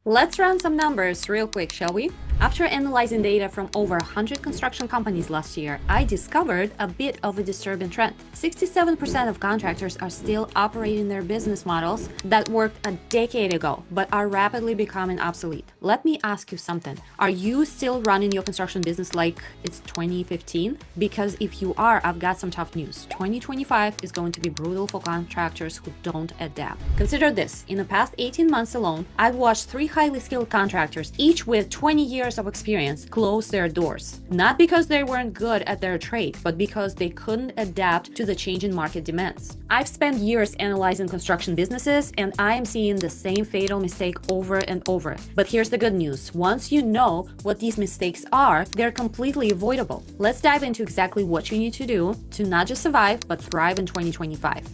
Let's run some numbers real quick, shall we? After analyzing data from over 100 construction companies last year, I discovered a bit of a disturbing trend. 67% of contractors are still operating their business models that worked a decade ago, but are rapidly becoming obsolete. Let me ask you something. Are you still running your construction business like it's 2015? Because if you are, I've got some tough news. 2025 is going to be brutal for contractors who don't adapt. Consider this. In the past 18 months alone, I've watched 3 highly skilled contractors, each with 20 years of experience, close their doors. Not because they weren't good at their trade, but because they couldn't adapt to the changing market demands. I've spent years analyzing construction businesses, and I am seeing the same fatal mistake over and over. But here's the good news. Once you know what these mistakes are, they're completely avoidable. Let's dive into exactly what you need to do to not just survive, but thrive in 2025.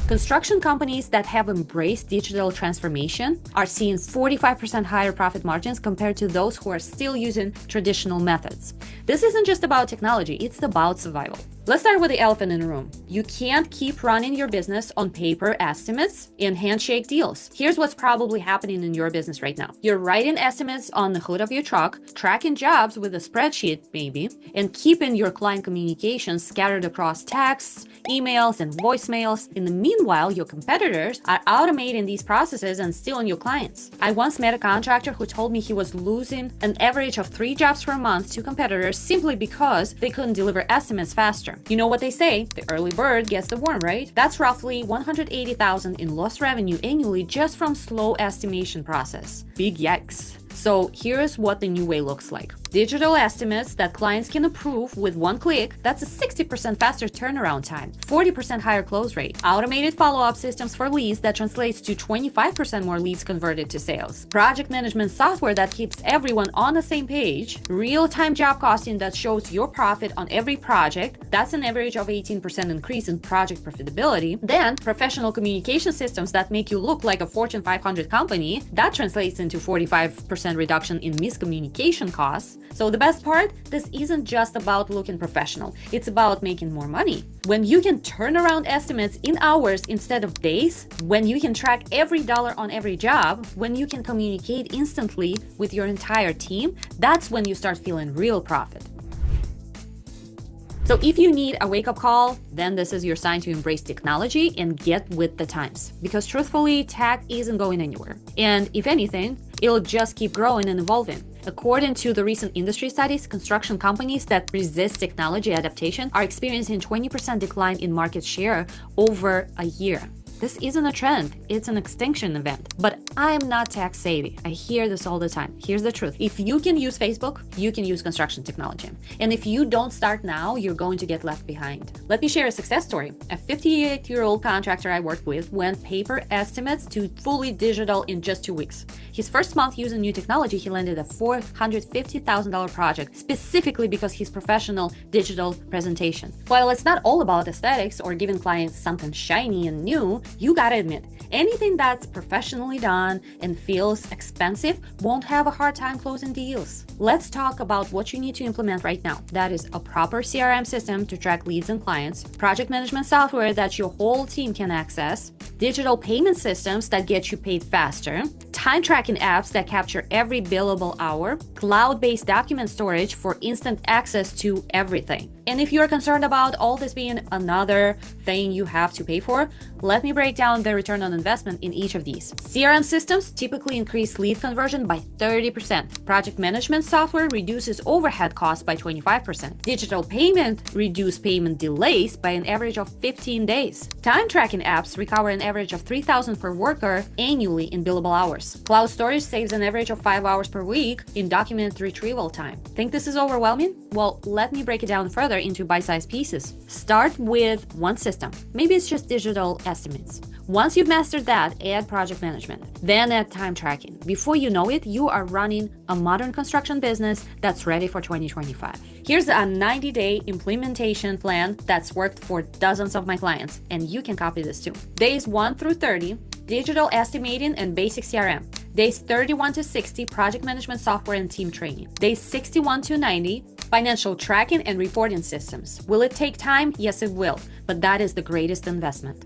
Construction companies that have embraced digital transformation are seeing 45% higher profit margins compared to those who are still using traditional methods. This isn't just about technology, it's about survival. Let's start with the elephant in the room. You can't keep running your business on paper estimates and handshake deals. Here's what's probably happening in your business right now. You're writing estimates on the hood of your truck, tracking jobs with a spreadsheet maybe, and keeping your client communications scattered across texts, emails, and voicemails. In the meanwhile, your competitors are automating these processes and stealing your clients. I once met a contractor who told me he was losing an average of 3 jobs per month to competitors simply because they couldn't deliver estimates faster. You know what they say, the early bird gets the worm, right? That's roughly $180,000 in lost revenue annually just from slow estimation process. Big yikes. So here's what the new way looks like. Digital estimates that clients can approve with one click, that's a 60% faster turnaround time, 40% higher close rate, automated follow-up systems for leads that translates to 25% more leads converted to sales, project management software that keeps everyone on the same page, real-time job costing that shows your profit on every project, that's an average of 18% increase in project profitability, then professional communication systems that make you look like a Fortune 500 company, that translates into 45% reduction in miscommunication costs. So the best part, this isn't just about looking professional, it's about making more money. When you can turn around estimates in hours instead of days, when you can track every dollar on every job, when you can communicate instantly with your entire team, that's when you start feeling real profit. So if you need a wake-up call, then this is your sign to embrace technology and get with the times. Because truthfully, tech isn't going anywhere. And if anything, it'll just keep growing and evolving. According to the recent industry studies, construction companies that resist technology adaptation are experiencing 20% decline in market share over a year. This isn't a trend, it's an extinction event. But I'm not tech savvy. I hear this all the time. Here's the truth. If you can use Facebook, you can use construction technology. And if you don't start now, you're going to get left behind. Let me share a success story. A 58-year-old contractor I worked with went paper estimates to fully digital in just 2 weeks. His first month using new technology, he landed a $450,000 project specifically because his professional digital presentation. While it's not all about aesthetics or giving clients something shiny and new, you gotta admit, anything that's professionally done and feels expensive won't have a hard time closing deals. Let's talk about what you need to implement right now. That is a proper CRM system to track leads and clients, project management software that your whole team can access, digital payment systems that get you paid faster, time tracking apps that capture every billable hour, cloud-based document storage for instant access to everything. And if you're concerned about all this being another thing you have to pay for, let me break down the return on investment in each of these. CRM systems typically increase lead conversion by 30%. Project management software reduces overhead costs by 25%. Digital payment reduces payment delays by an average of 15 days. Time tracking apps recover an average of $3,000 per worker annually in billable hours. Cloud storage saves an average of 5 hours per week in document retrieval time. Think this is overwhelming? Well, let me break it down further into bite-sized pieces. Start with one system. Maybe it's just digital estimates. Once you've mastered that, add project management. Then add time tracking. Before you know it, you are running a modern construction business that's ready for 2025. Here's a 90-day implementation plan that's worked for dozens of my clients, and you can copy this too. Days 1 through 30, digital estimating and basic CRM. Days 31 to 60, project management software and team training. Days 61 to 90, financial tracking and reporting systems. Will it take time? Yes, it will, but that is the greatest investment.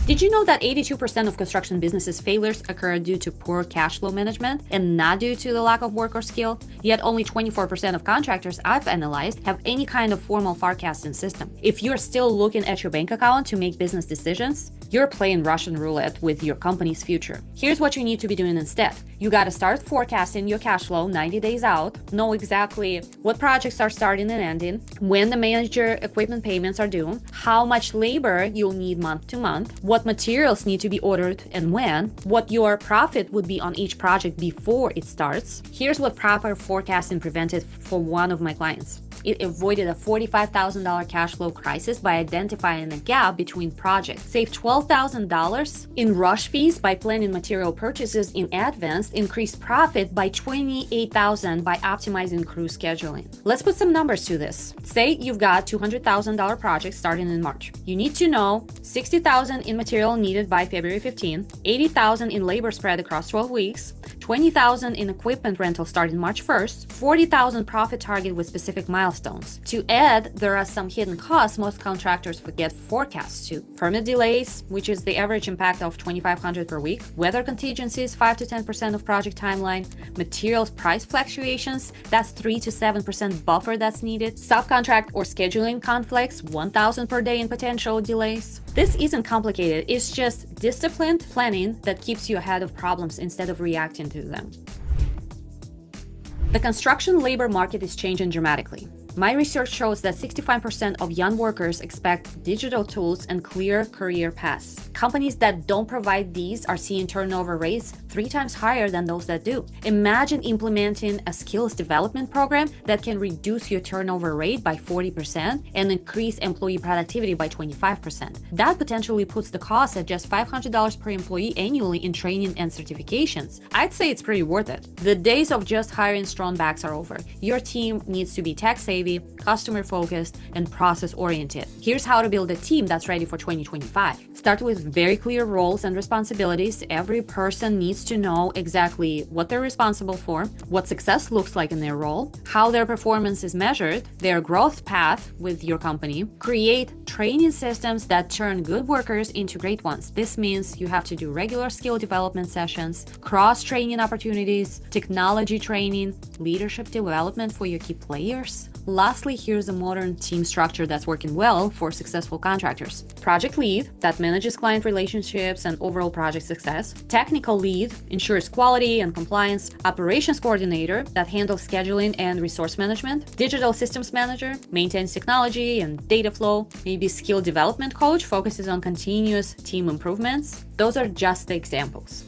Did you know that 82% of construction businesses' failures occur due to poor cash flow management and not due to the lack of work or skill? Yet only 24% of contractors I've analyzed have any kind of formal forecasting system. If you're still looking at your bank account to make business decisions, you're playing Russian roulette with your company's future. Here's what you need to be doing instead. You gotta start forecasting your cash flow 90 days out, know exactly what projects are starting and ending, when the major equipment payments are due, how much labor you'll need month to month, what materials need to be ordered and when, what your profit would be on each project before it starts. Here's what proper forecasting prevented for one of my clients. It avoided a $45,000 cash flow crisis by identifying a gap between projects, saved $12,000 in rush fees by planning material purchases in advance, increased profit by $28,000 by optimizing crew scheduling. Let's put some numbers to this. Say you've got $200,000 project starting in March. You need to know $60,000 in material needed by February 15, $80,000 in labor spread across 12 weeks, $20,000 in equipment rental starting March 1st, $40,000 profit target with specific milestones. To add, there are some hidden costs most contractors forget forecasts to. Permit delays, which is the average impact of $2,500 per week, weather contingencies, 5 to 10% of project timeline, materials price fluctuations, that's 3 to 7% buffer that's needed, subcontract or scheduling conflicts, $1,000 per day in potential delays. This isn't complicated, it's just disciplined planning that keeps you ahead of problems instead of reacting to them. The construction labor market is changing dramatically. My research shows that 65% of young workers expect digital tools and clear career paths. Companies that don't provide these are seeing turnover rates 3 times higher than those that do. Imagine implementing a skills development program that can reduce your turnover rate by 40% and increase employee productivity by 25%. That potentially puts the cost at just $500 per employee annually in training and certifications. I'd say it's pretty worth it. The days of just hiring strong backs are over. Your team needs to be tech-savvy, customer-focused, and process-oriented. Here's how to build a team that's ready for 2025. Start with very clear roles and responsibilities. Every person needs to know exactly what they're responsible for, what success looks like in their role, how their performance is measured, their growth path with your company. Create training systems that turn good workers into great ones. This means you have to do regular skill development sessions, cross-training opportunities, technology training, leadership development for your key players. Lastly, here's a modern team structure that's working well for successful contractors. Project lead that manages client relationships and overall project success. Technical lead ensures quality and compliance. Operations coordinator that handles scheduling and resource management. Digital systems manager maintains technology and data flow. Maybe skill development coach focuses on continuous team improvements. Those are just the examples.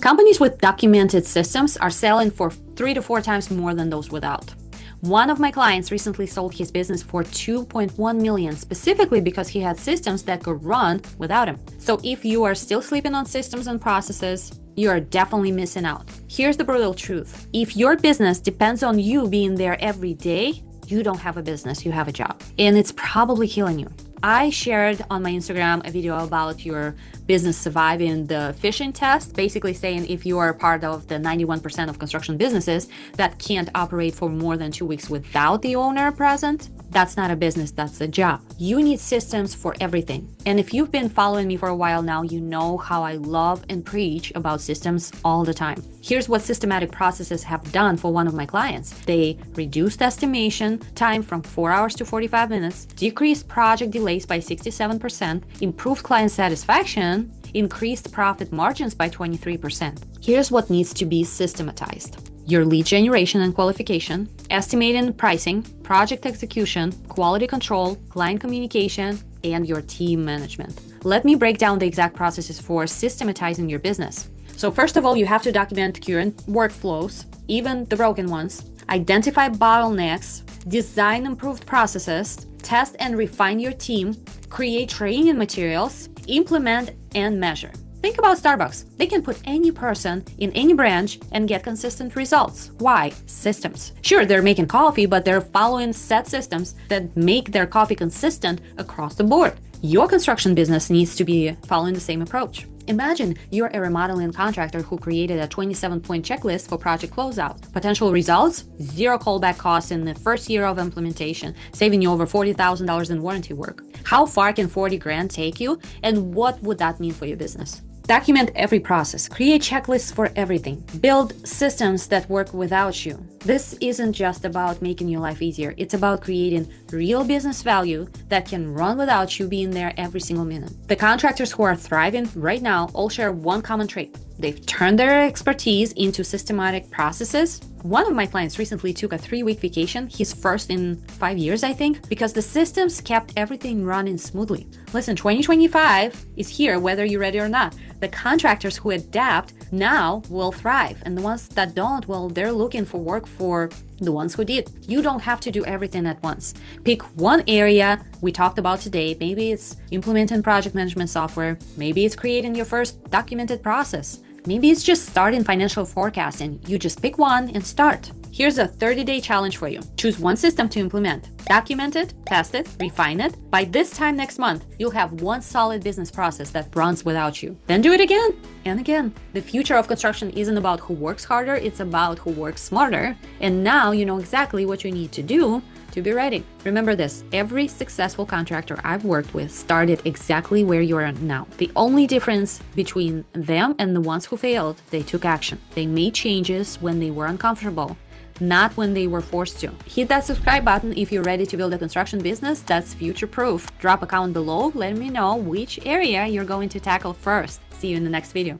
Companies with documented systems are selling for 3 to 4 times more than those without. One of my clients recently sold his business for $2.1 million, specifically because he had systems that could run without him. So if you are still sleeping on systems and processes, you are definitely missing out. Here's the brutal truth. If your business depends on you being there every day, you don't have a business, you have a job. And it's probably killing you. I shared on my Instagram a video about your business surviving the phishing test, basically saying if you are part of the 91% of construction businesses that can't operate for more than 2 weeks without the owner present, that's not a business, that's a job. You need systems for everything. And if you've been following me for a while now, you know how I love and preach about systems all the time. Here's what systematic processes have done for one of my clients. They reduced estimation time from 4 hours to 45 minutes, decreased project delays by 67%, improved client satisfaction, increased profit margins by 23%. Here's what needs to be systematized. Your lead generation and qualification, estimating pricing, project execution, quality control, client communication, and your team management. Let me break down the exact processes for systematizing your business. So first of all, you have to document current workflows, even the broken ones, identify bottlenecks, design improved processes, test and refine your team, create training materials, implement and measure. Think about Starbucks. They can put any person in any branch and get consistent results. Why? Systems. Sure, they're making coffee, but they're following set systems that make their coffee consistent across the board. Your construction business needs to be following the same approach. Imagine you're a remodeling contractor who created a 27-point checklist for project closeout. Potential results? Zero callback costs in the first year of implementation, saving you over $40,000 in warranty work. How far can 40 grand take you, and what would that mean for your business? Document every process. Create checklists for everything. Build systems that work without you. This isn't just about making your life easier. It's about creating real business value that can run without you being there every single minute. The contractors who are thriving right now all share one common trait. They've turned their expertise into systematic processes. One of my clients recently took a 3-week vacation, his first in 5 years, I think, because the systems kept everything running smoothly. Listen, 2025 is here, whether you're ready or not. The contractors who adapt now will thrive, and the ones that don't, well, they're looking for work for the ones who did. You don't have to do everything at once. Pick one area we talked about today. Maybe it's implementing project management software. Maybe it's creating your first documented process. Maybe it's just starting financial forecasting. You just pick one and start. Here's a 30-day challenge for you. Choose one system to implement. Document it, test it, refine it. By this time next month, you'll have one solid business process that runs without you. Then do it again and again. The future of construction isn't about who works harder, it's about who works smarter. And now you know exactly what you need to do to be ready. Remember this, every successful contractor I've worked with started exactly where you are now. The only difference between them and the ones who failed, they took action. They made changes when they were uncomfortable, not when they were forced to. Hit that subscribe button if you're ready to build a construction business that's future-proof. Drop a comment below, let me know which area you're going to tackle first. See you in the next video.